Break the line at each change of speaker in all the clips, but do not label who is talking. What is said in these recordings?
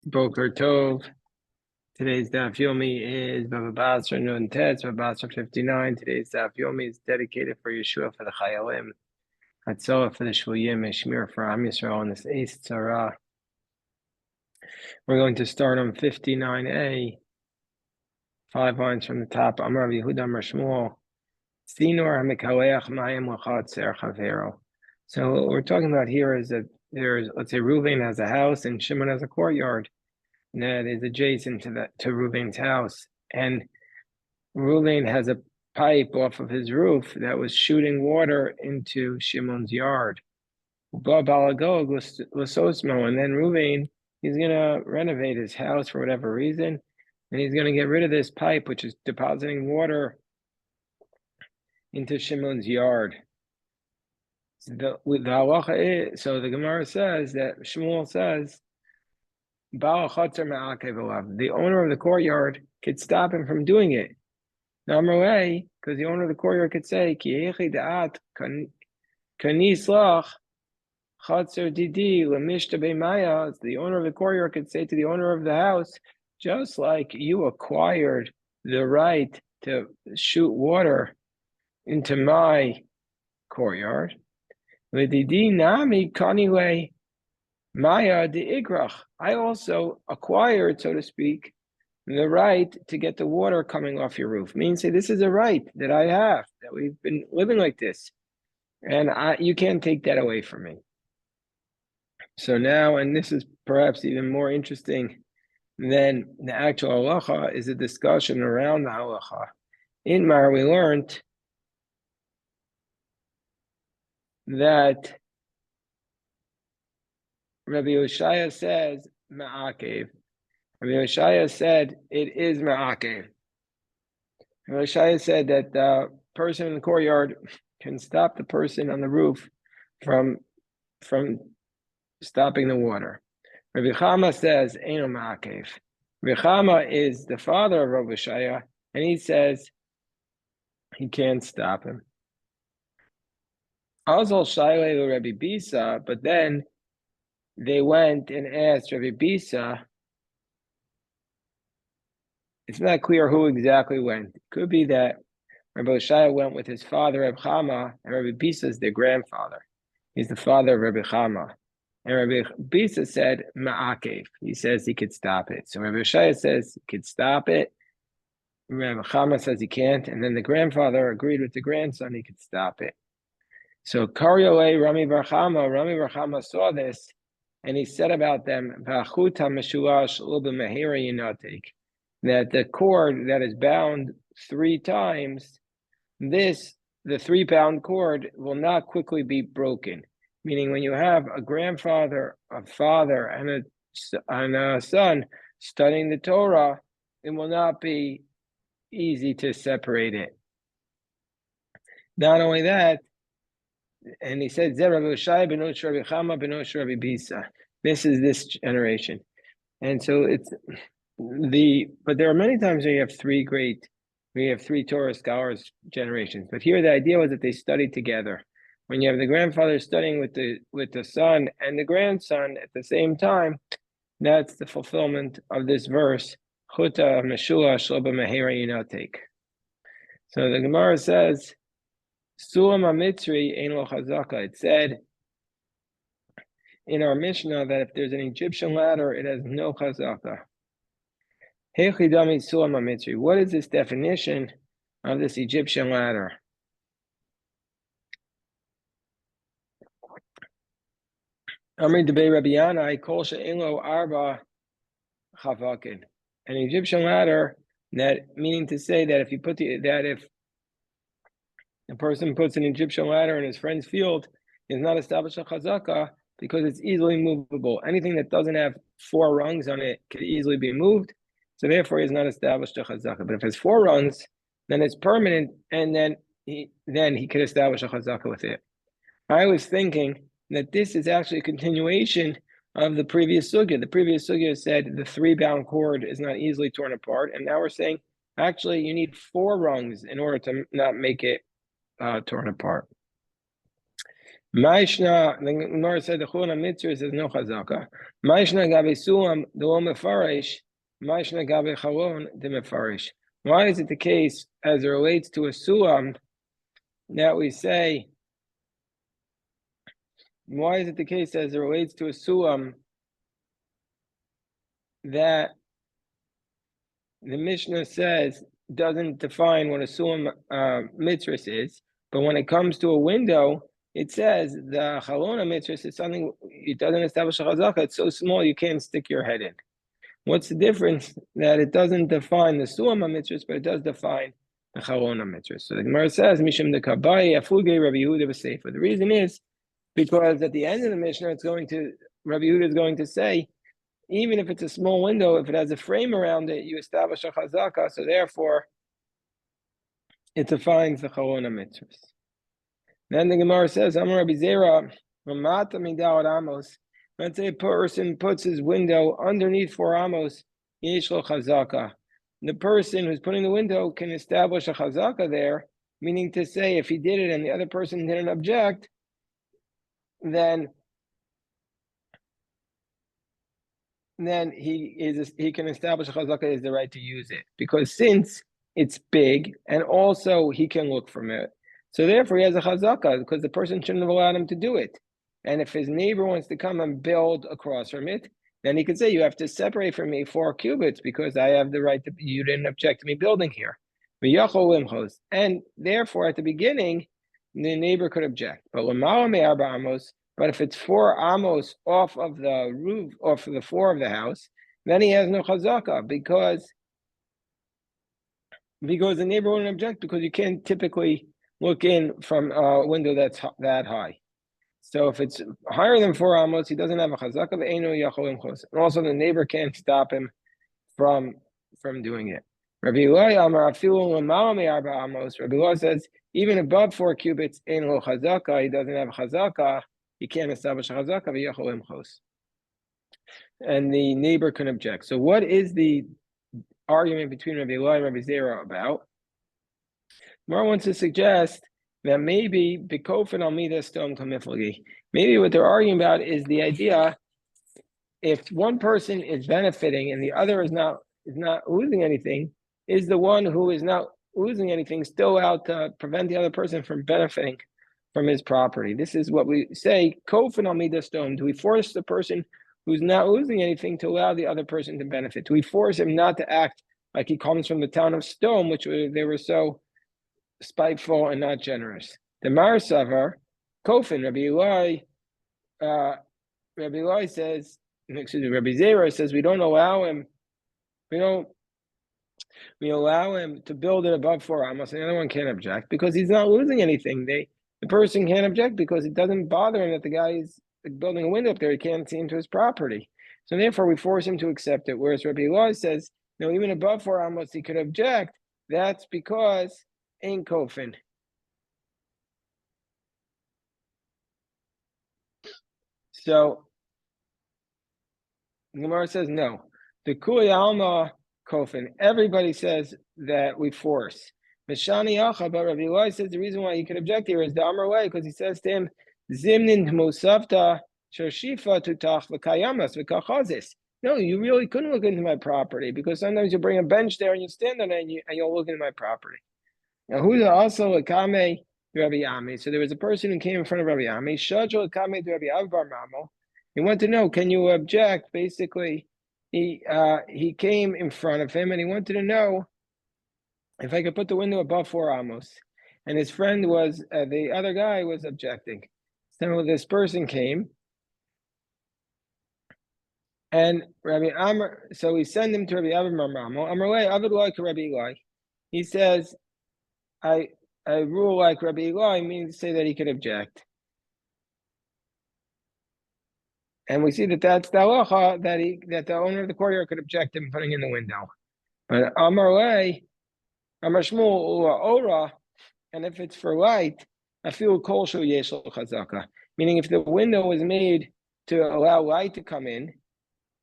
Boker Tov. Today's Daf Yomi is Bava Basra Nun Tetz, Bava Basra 59. Today's Daf Yomi is dedicated for Yeshua for the Chayalim, Hatzolah for the Shvuyim, Shmir for Am Yisrael on this Eis Tzara. We're going to start on 59a, 5 lines from the top. Amar Yehuda Amar Shmuel, Sinor HaMikaleach Mayim L'Chatzer Chavero. So what we're talking about here is that there's, let's say, Reuven has a house and Shimon has a courtyard that is adjacent to Reuven's house, and Reuven has a pipe off of his roof that was shooting water into Shimon's yard. And then Reuven, he's gonna renovate his house for whatever reason, and he's gonna get rid of this pipe which is depositing water into Shimon's yard. So the halacha is, so the Gemara says that Shmuel says, the owner of the courtyard could stop him from doing it. Because the owner of the courtyard could say, the owner of the courtyard could say to the owner of the house, just like you acquired the right to shoot water into my courtyard, Maya de Igrach, I also acquired, so to speak, the right to get the water coming off your roof. Means, say, this is a right that I have, that we've been living like this, and you can't take that away from me. So now, and this is perhaps even more interesting than the actual halacha, is a discussion around the halacha. In Mar, we learned that Rabbi Yoshaya says ma'akev. Rabbi Yoshaya said it is ma'akev. Rabbi Yoshaya said that the person in the courtyard can stop the person on the roof from stopping the water. Rabbi Chama says eino ma'akev. Rabbi Chama is the father of Rabbi Yoshaya, and he says he can't stop him. Azal shayle Rabbi Bisa, but then they went and asked Rabbi Bisa. It's not clear who exactly went. It could be that Rabbi Yoshaya went with his father, Rabbi Chama, and Rabbi Bisa is their grandfather. He's the father of Rabbi Chama. And Rabbi Bisa said, ma'akev. He says he could stop it. So Rabbi Yoshaya says he could stop it. Rabbi Chama says he can't. And then the grandfather agreed with the grandson he could stop it. So Karyole Rami Bar Chama saw this, and he said about them, that the cord that is bound 3 times, the 3-pound cord will not quickly be broken. Meaning when you have a grandfather, a father, and a son studying the Torah, it will not be easy to separate it. Not only that, and he said, this is this generation. And so but there are many times where you have 3 Torah scholars generations. But here the idea was that they studied together. When you have the grandfather studying with the son and the grandson at the same time, that's the fulfillment of this verse. Chuta Meshua Shloba Mehera Yinotek. So the Gemara says, Sulam HaMitzri Ein Lo Chazaka. It said in our Mishnah that if there's an Egyptian ladder, it has no Chazaka. Hechidami Sulam HaMitzri. What is this definition of this Egyptian ladder? Amri Debei Rabbi Yanai Kol She'en Lo Arba Chavakin. An Egyptian ladder, that meaning to say that if a person puts an Egyptian ladder in his friend's field, is not established a chazaka because it's easily movable. Anything that doesn't have 4 rungs on it could easily be moved, so therefore he is not established a chazaka. But if it's 4 rungs, then it's permanent, and then he could establish a chazaka with it. I was thinking that this is actually a continuation of the previous sugya. The previous sugya said the 3-bound cord is not easily torn apart, and now we're saying actually you need 4 rungs in order to not make it torn apart. Maishna, the Gemara said the Chulun Mitzvah says no chazaka. Maishna gabe suam the lo mefarish. Maishna gabe chalon the mefarish. Why is it the case as it relates to a suam that we say? Why is it the case as it relates to a suam that the Mishnah says doesn't define what a suam mitzvah is, but when it comes to a window, it says the chalona mitzvah is something, it doesn't establish a chazaka. It's so small you can't stick your head in. What's the difference? That it doesn't define the suam mitzvah, but it does define the chalona mitzvah. So the Gemara says mishum de kabai afugei Rabbi Yehuda b'sefer. The reason is because at the end of the Mishnah, Rabbi Yehuda is going to say, even if it's a small window, if it has a frame around it, you establish a chazaka, so therefore it defines the chalona mitzvahs. Then the Gemara says, Amar Rabbi Zera, Ramata Midawad Amos. Let's say a person puts his window underneath 4 amos, yesh lo chazaka. The person who's putting the window can establish a chazaka there, meaning to say if he did it and the other person didn't object, then he can establish a chazaka is the right to use it, because since it's big and also he can look from it, so therefore he has a chazaka because the person shouldn't have allowed him to do it. And if his neighbor wants to come and build across from it, then he could say, you have to separate from me 4 cubits because I have the right to, you didn't object to me building here. And therefore at the beginning, the neighbor could object. But if it's 4 amos off of the roof, off of the floor of the house, then he has no chazaka because the neighbor wouldn't object, because you can't typically look in from a window that's that high. So if it's higher than 4 amos, he doesn't have a chazaka. And also the neighbor can't stop him from doing it. Rabbi Eloi says, even above 4 cubits in lo chazaka, he doesn't have a chazaka. He can't establish a chazaka. And the neighbor can object. So what is the argument between Rabbi Eloi and Rabbi Zera about? Mar wants to suggest that maybe maybe what they're arguing about is the idea, if one person is benefiting and the other is not losing anything, is the one who is not losing anything still out to prevent the other person from benefiting from his property? This is what we say, kofin al midas stone. Do we force the person who's not losing anything to allow the other person to benefit? Do we force him not to act like he comes from the town of Stone, which they were so spiteful and not generous? The Mar Savar, Kofin, Rabbi Eloi says, excuse me, Rabbi Zera says we allow him to build it above 4 amos, and the other one can't object because he's not losing anything. The person can't object because it doesn't bother him that the guy is building a window up there. He can't see into his property. So therefore we force him to accept it. Whereas Rabbi Eloi says, no, even above 4 amos he could object. That's because ain't kofin. So Gemara says no. The Kuli Alma kofin. Everybody says that we force. Mishani Acha, but Rabbi Eloi says the reason why he could object here is the Amar way, because he says to him, Zimnin Musafta Shoshifa Tutach V'Kayamas V'Kachazis. No, you really couldn't look into my property, because sometimes you bring a bench there and you stand on it and you'll look into my property. Now, who's also a Kame Rabbi Ami? So there was a person who came in front of Rabbi Ami. Shadro Kame Rabbi Avbar Mamo. He wanted to know, can you object? Basically, he came in front of him and he wanted to know if I could put the window above 4 amos. And his friend was, the other guy was objecting. So this person came, and Rabbi Amr, so we send him to Rabbi Amr Mamo. Amrlei Avid like Rabbi Eli. He says, I rule like Rabbi Eli, means to say that he could object. And we see that that's the halacha, that the owner of the courtyard could object him putting in the window. But Amrlei, Amr Shmuel Ora, and if it's for light, I feel kol shu yesh lo chazaka. Meaning, if the window was made to allow light to come in,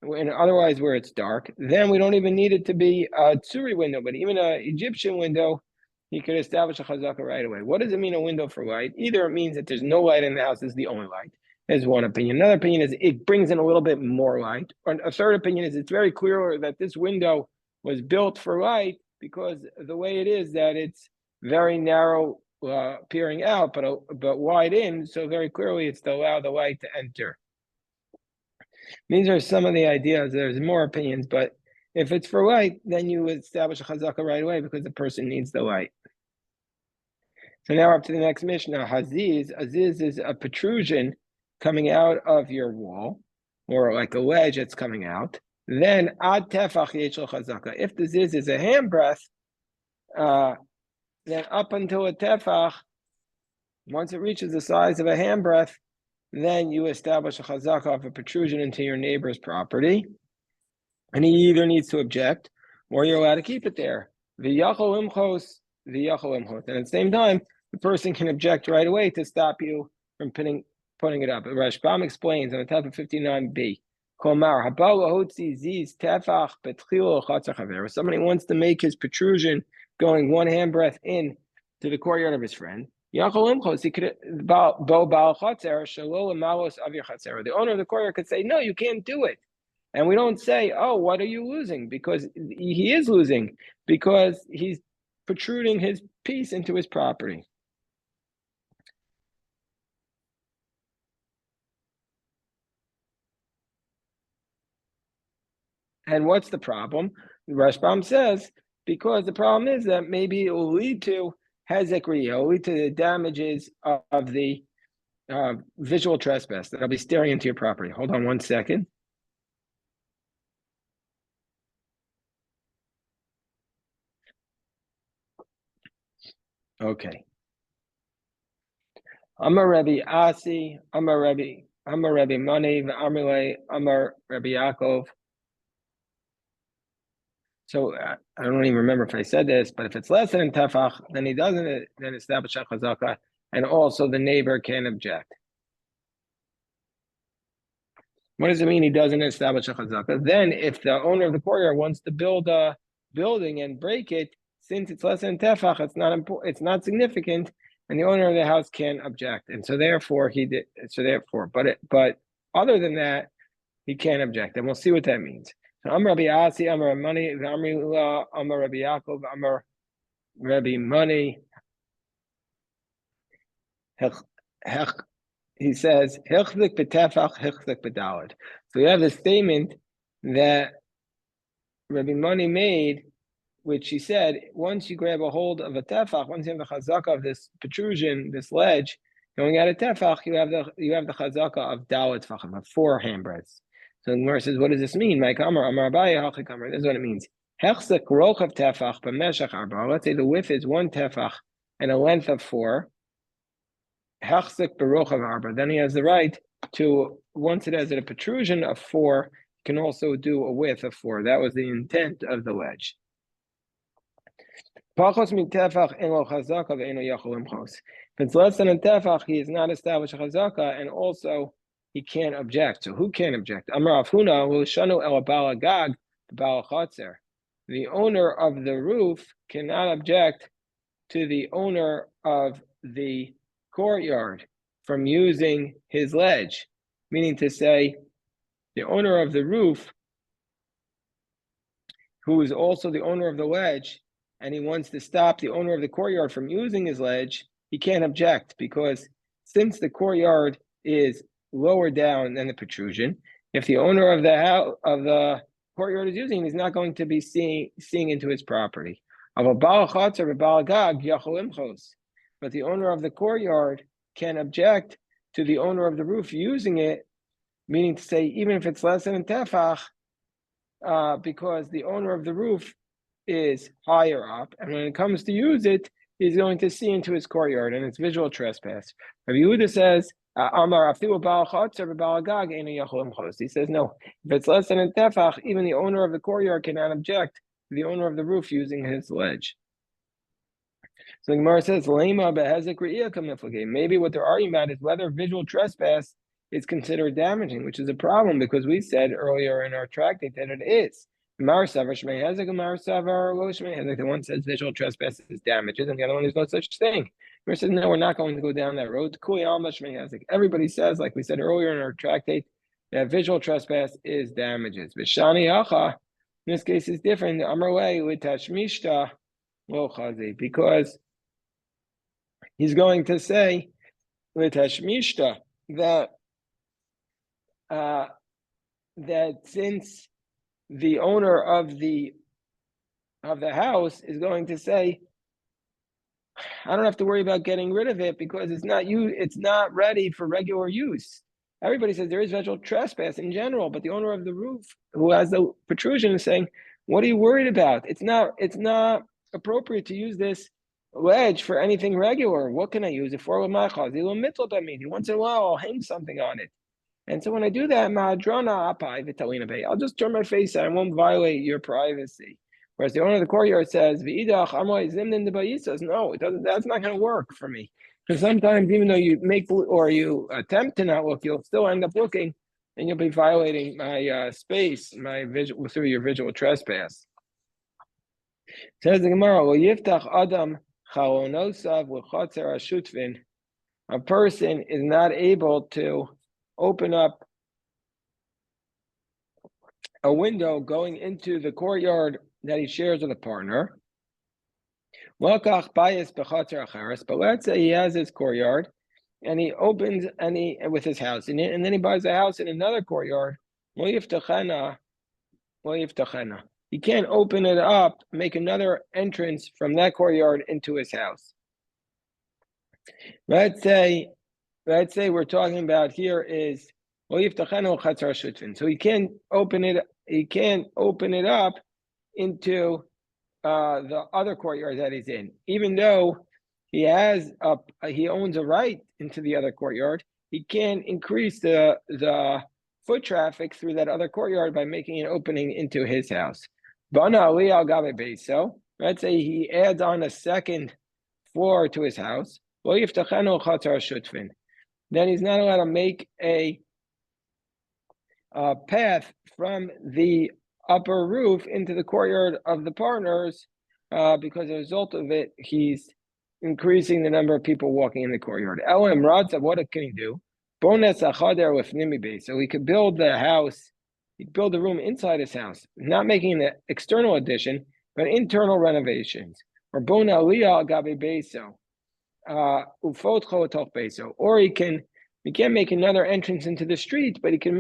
and otherwise where it's dark, then we don't even need it to be a tsuri window. But even an Egyptian window, he could establish a chazaka right away. What does it mean, a window for light? Either it means that there's no light in the house, is the only light. Is one opinion. Another opinion is it brings in a little bit more light. Or a third opinion is it's very clear that this window was built for light because the way it is that it's very narrow peering out, but wide in, so very clearly it's to allow the light to enter. These are some of the ideas. There's more opinions, but if it's for light, then you establish a chazaka right away because the person needs the light. So now we're up to the next Mishnah. Haziz. Aziz is a protrusion coming out of your wall, or like a ledge that's coming out. Then ad tefach yechel chazaka. If the ziz is a handbreadth, then up until a tefach, once it reaches the size of a handbreadth, then you establish a chazaka of a protrusion into your neighbor's property. And he either needs to object, or you're allowed to keep it there. V'yachol imchos, v'yachol imchos. And at the same time, the person can object right away to stop you from putting it up. Rashbam explains on the top of 59b. If somebody wants to make his protrusion going one handbreadth in to the courtyard of his friend, the owner of the courtyard could say, no, you can't do it. And we don't say, oh, what are you losing? Because he is losing, because he's protruding his piece into his property. And what's the problem? The Rashbam says, because the problem is that maybe it will lead to hezek riyah, it will lead to the damages of the visual trespass, that I'll be staring into your property. Hold on one second. Okay. Amar Rabbi Asi, Amar Rabbi Mani, Amar Rabbi Yaakov. So I don't even remember if I said this, but if it's less than tefach, then he doesn't then establish a chazaka, and also the neighbor can object. What does it mean he doesn't establish a chazaka? Then if the owner of the courtyard wants to build a building and break it, since it's less than tefach, it's not significant, and the owner of the house can object. And so therefore but other than that, he can't object. And we'll see what that means. So Amar Rabbi Asi, Amar Mani, Amar Rabbi Yaakov, Amar Rabbi Mani. He says, Hichzik b'tefach, hichzik b'dalad. So we have the statement that Rabbi Mani made, which he said, once you grab a hold of a tefach, once you have the chazaka of this protrusion, this ledge, going at a tefach, you have the chazaka of dalad tefachim, of 4 handbreadths. So the Gemara says, what does this mean? This is what it means. Hechzik rochav tefach b'meshach arba. Let's say the width is 1 tefach and a length of 4. Hechzik b'rochav arba. Then he has the right to, once it has a protrusion of 4, he can also do a width of 4. That was the intent of the ledge. If it's less than a tefach, he has not established a chazaka, and also he can't object. So who can object? Amar Afuna Shanu El Balagag Balachatzer. The owner of the roof cannot object to the owner of the courtyard from using his ledge. Meaning to say, the owner of the roof, who is also the owner of the ledge, and he wants to stop the owner of the courtyard from using his ledge, he can't object, because since the courtyard is lower down than the protrusion, if the owner of the courtyard is using, he's not going to be seeing into his property. But the owner of the courtyard can object to the owner of the roof using it, meaning to say, even if it's less than a tefach, because the owner of the roof is higher up, and when it comes to use it, he's going to see into his courtyard, and it's visual trespass. Rabbi Yehuda says, he says, no, if it's less than a tefach, even the owner of the courtyard cannot object to the owner of the roof using his ledge. So the Gemara says, maybe what they're arguing about is whether visual trespass is considered damaging, which is a problem, because we said earlier in our tractate that it is. Marsavar Shmei Hezek and Marsavar Lo Shmei Hezek. The one says visual trespass is damages, and the other one is no such thing. Mir says no, we're not going to go down that road. Kuli Alma Shmei Hezek. Everybody says, like we said earlier in our tractate, that visual trespass is damages. Vishani Acha, in this case, is different. Amrway with Tashmishta Lo Chazi, because he's going to say with Tashmishta that that since the owner of the house is going to say, I don't have to worry about getting rid of it because it's not ready for regular use. Everybody says there is visual trespass in general, but the owner of the roof who has the protrusion is saying, what are you worried about? It's not appropriate to use this ledge for anything regular. What can I use it for? Once in a while I'll hang something on it. And so when I do that, I'll just turn my face and I won't violate your privacy. Whereas the owner of the courtyard says, no, it doesn't, that's not going to work for me. Because sometimes even though you make or you attempt to not look, you'll still end up looking and you'll be violating my space, my visual, through your visual trespass. Says the Gemara, a person is not able to open up a window going into the courtyard that he shares with a partner. But let's say he has his courtyard and he opens with his house in it, and then he buys a house in another courtyard. He can't open it up, make another entrance from that courtyard into his house. Let's say we're talking about here is so he can't open it up into the other courtyard that he's in, even though he owns a right into the other courtyard. He can't increase the foot traffic through that other courtyard by making an opening into his house. So let's say he adds on a second floor to his house. Then he's not allowed to make a path from the upper roof into the courtyard of the partners, because as a result of it, he's increasing the number of people walking in the courtyard. What can he do? So he could build the house, he could build the room inside his house, not making the external addition, but internal renovations. Or or he can't make another entrance into the street, but he can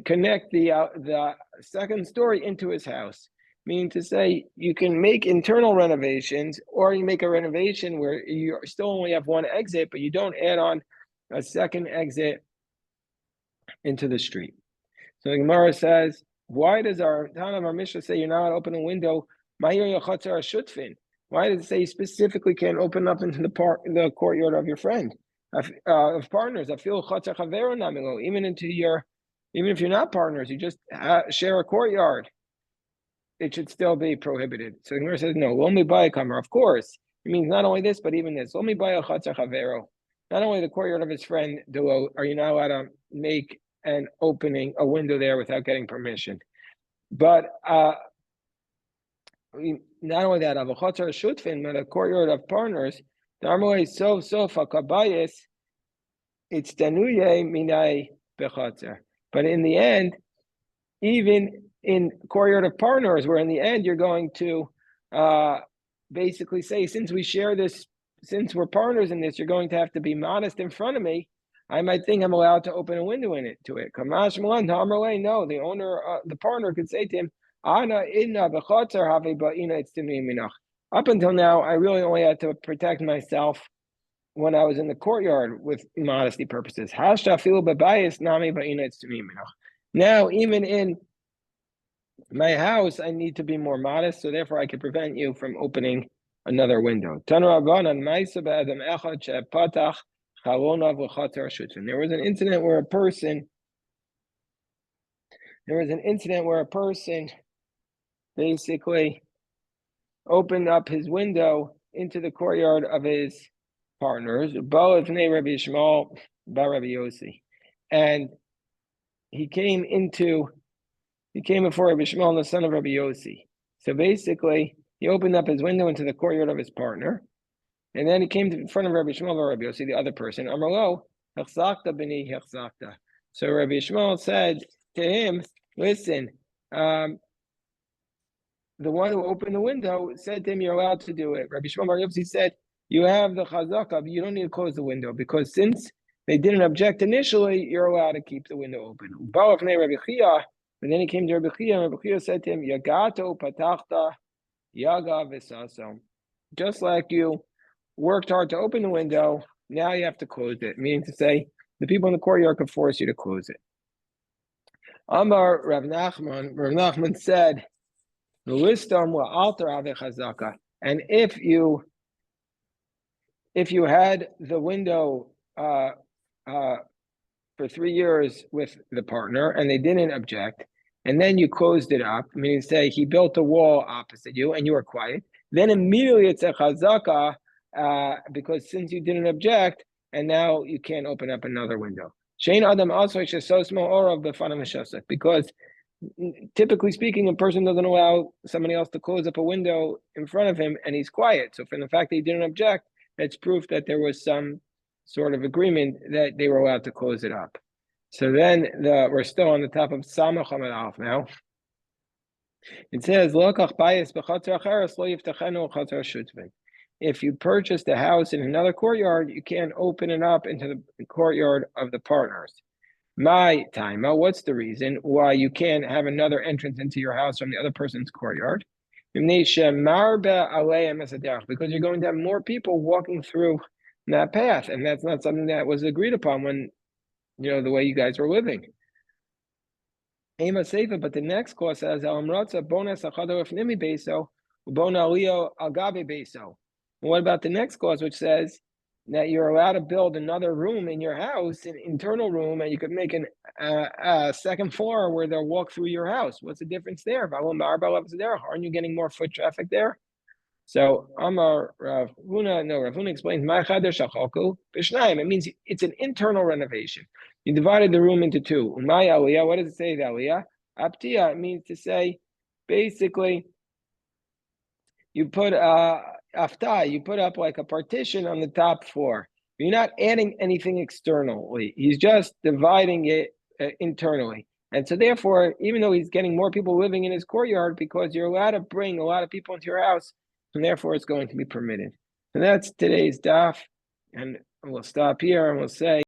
connect the second story into his house. Meaning to say, you can make internal renovations, or you make a renovation where you still only have one exit, but you don't add on a second exit into the street. So the Gemara says, why does our Mishnah say you're not allowed to open a window? Why does it say you specifically can't open up into the courtyard of your friend, of partners? Even if you're not partners, you just share a courtyard, it should still be prohibited. So the Gemara says, no, only buy a kamer. Of course, it means not only this, but even this. Only buy a chatzar chavero. Not only the courtyard of his friend, are you not allowed to make an opening, a window there without getting permission. But not only that, of a chatzar shutfin, but a courtyard of partners, the armoy sof hakabayis, it's danuye minay bechatzar. But in the end, even in courtyard of partners, where in the end you're going to basically say, since we share this, since we're partners in this, you're going to have to be modest in front of me. I might think I'm allowed to open a window to it. Kamash Malan, no, the owner, the partner could say to him, Ana inna b'chatzar but it's to me minach. Up until now, I really only had to protect myself when I was in the courtyard with modesty purposes. Hashta feel bebayis nami it's to me minach. Now, even in my house, I need to be more modest, so therefore I can prevent you from opening another window. There was an incident where a person basically opened up his window into the courtyard of his partners, and he came into He came before Rabbi Shmuel, the son of Rabbi Yossi. So basically, he opened up his window into the courtyard of his partner, and then he came in front of Rabbi Shmuel or Rabbi Yossi, the other person. Amarlo, hechzakta b'ni hechzakta. So Rabbi Shmuel said to him, listen, the one who opened the window said to him, you're allowed to do it. Rabbi Shmuel Bar Yossi said, you have the chazaka, but you don't need to close the window, because since they didn't object initially, you're allowed to keep the window open. But then he came to Rabbi Chia, and Rabbi Chia said to him, Yagato patachta yaga v'saso. Just like you worked hard to open the window, now you have to close it. Meaning to say, the people in the courtyard could force you to close it. Amar Rav Nachman said, and if you had the window for 3 years with the partner and they didn't object, and then you closed it up, meaning say he built a wall opposite you and you were quiet, then immediately it's a chazaka, because since you didn't object, and now you can't open up another window. Shein Adam also so small or of the fun, because typically speaking, a person doesn't allow somebody else to close up a window in front of him and he's quiet. So from the fact that he didn't object, that's proof that there was some sort of agreement that they were allowed to close it up. So then we're still on the top of Samach Hamad Alf now. It says, if you purchased a house in another courtyard, you can't open it up into the courtyard of the partners. My time. What's the reason why you can't have another entrance into your house from the other person's courtyard? Because you're going to have more people walking through that path, and that's not something that was agreed upon when, the way you guys were living. But the next clause says, what about the next clause, which says that you're allowed to build another room in your house, an internal room, and you could make a second floor where they'll walk through your house? What's the difference there? Aren't you getting more foot traffic there? So Amar Rav Huna explains, it means it's an internal renovation. You divided the room into two. What does it say, the aliyah? Aptia, it means to say, basically, you put you put up like a partition on the top floor. You're not adding anything externally. He's just dividing it internally. And so therefore, even though he's getting more people living in his courtyard, because you're allowed to bring a lot of people into your house, and therefore it's going to be permitted. And that's today's daf. And we'll stop here and we'll say,